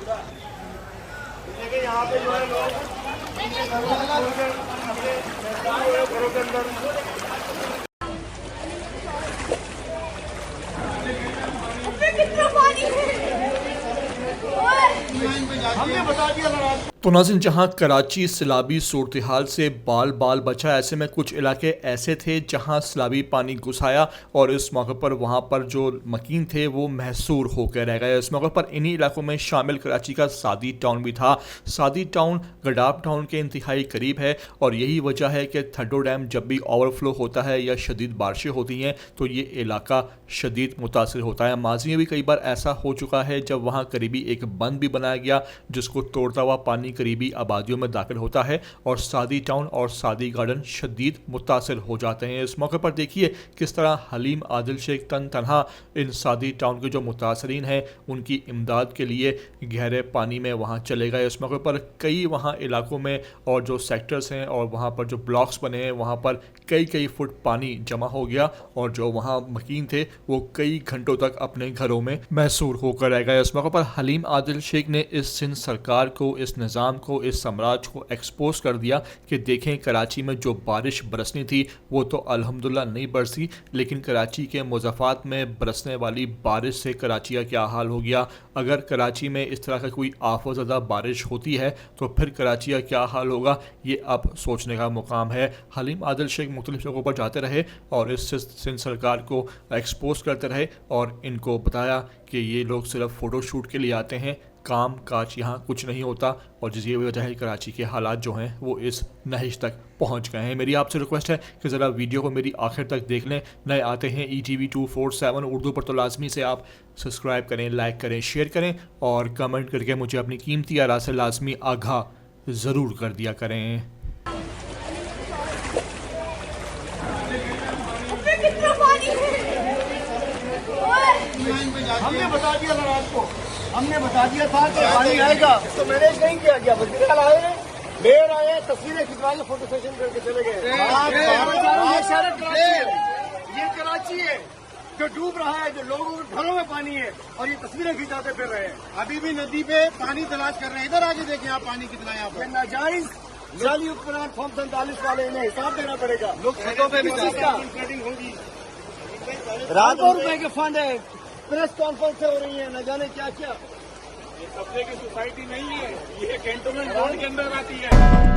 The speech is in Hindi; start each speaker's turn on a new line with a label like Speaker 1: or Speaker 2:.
Speaker 1: देखिए यहाँ पे जो है लोग घरों के अंदर
Speaker 2: कितना पानी है।
Speaker 1: हमने बता दिया था।
Speaker 3: तो नाज़रीन, जहां कराची सैलाबी सूरत हाल से बाल बाल बचा, ऐसे में कुछ इलाके ऐसे थे जहां सैलाबी पानी घुस आया और इस मौके पर वहां पर जो मकीन थे वो महसूर होकर रह गए। इस मौके पर इन्हीं इलाकों में शामिल कराची का सादी टाउन भी था। सादी टाउन गडाफ टाउन के इंतहाई करीब है और यही वजह है कि थड्डो डैम जब भी ओवरफ्लो होता है या शदीद बारिशें होती हैं तो ये इलाका शदीद मुतासिर होता है। माजी में भी कई बार ऐसा हो चुका है जब वहाँ करीबी एक बंद भी बनाया गया जिसको तोड़ता हुआ पानी करीबी आबादियों में दाखिल होता है और सादी टाउन और सादी गार्डन शदीद मुतासिर हो जाते हैं। इस मौके पर देखिए किस तरह हलीम आदिल शेख तनहा इन सादी टाउन के जो मुतासरीन हैं उनकी इमदाद के लिए गहरे पानी में वहाँ चले गए। इस मौके पर कई वहाँ इलाकों में और जो सेक्टर्स हैं और वहाँ पर जो ब्लॉक्स बने हैं वहाँ पर कई फुट पानी जमा हो गया और जो वहाँ मकीन थे वो कई घंटों तक अपने घरों में महसूर होकर रह गए। इस मौके पर हलीम आदिल शेख ने इस सिंध सरकार को, इस निज़ाम को, इस साम्राज्य को एक्सपोज कर दिया कि देखें कराची में जो बारिश बरसनी थी वो तो अल्हम्दुलिल्लाह नहीं बरसी, लेकिन कराची के मुज़फ़्फ़रात में बरसने वाली बारिश से कराची का क्या हाल हो गया। अगर कराची में इस तरह का कोई आफतज़दा बारिश होती है तो फिर कराची का क्या हाल होगा, ये अब सोचने का मुकाम है। हलीम आदिल शेख मुख्तलिफ जगहों पर जाते रहे और इस सिंध सरकार को एक्सपोज करते रहे और इनको बताया कि ये लोग सिर्फ फ़ोटो शूट के लिए आते हैं, काम काज यहाँ कुछ नहीं होता और जिसकी वजह है कराची के हालात जो हैं वो इस नहिश तक पहुँच गए हैं। मेरी आपसे रिक्वेस्ट है कि ज़रा वीडियो को मेरी आखिर तक देख लें। नए आते हैं ETV 247 उर्दू पर तो लाजमी से आप सब्सक्राइब करें, लाइक करें, शेयर करें और कमेंट करके मुझे अपनी कीमती आरा से लाजमी आगाह ज़रूर कर दिया करें।
Speaker 2: कितना पानी है।
Speaker 1: हमने बता दिया था आपको, हमने बता दिया था कि पानी आएगा तो मैनेज नहीं किया गया। वज़ीर आला आए, मेयर आए, तस्वीरें खिंचवा के फोटो सेशन करके चले गए। ये कराची है जो डूब रहा है, जो लोगों के घरों में पानी है और ये तस्वीरें खिंचाते फिर रहे हैं।
Speaker 4: अभी भी नदी पे पानी तलाश कर रहे हैं। इधर आके देखें आप पानी कितना है यहाँ
Speaker 1: ये
Speaker 4: पर।
Speaker 1: नाजायज जाली उपकरण फॉर्म 47 वाले इन्हें हिसाब देना पड़ेगा।
Speaker 4: लोग छतों पे भी
Speaker 1: होगी। ₹1,000 के फंड है, प्रेस कॉन्फ्रेंस हो रही है, न जाने क्या क्या।
Speaker 4: ये कब्जे की सोसाइटी नहीं है, ये कैंटोनमेंट बोर्ड के अंदर आती है।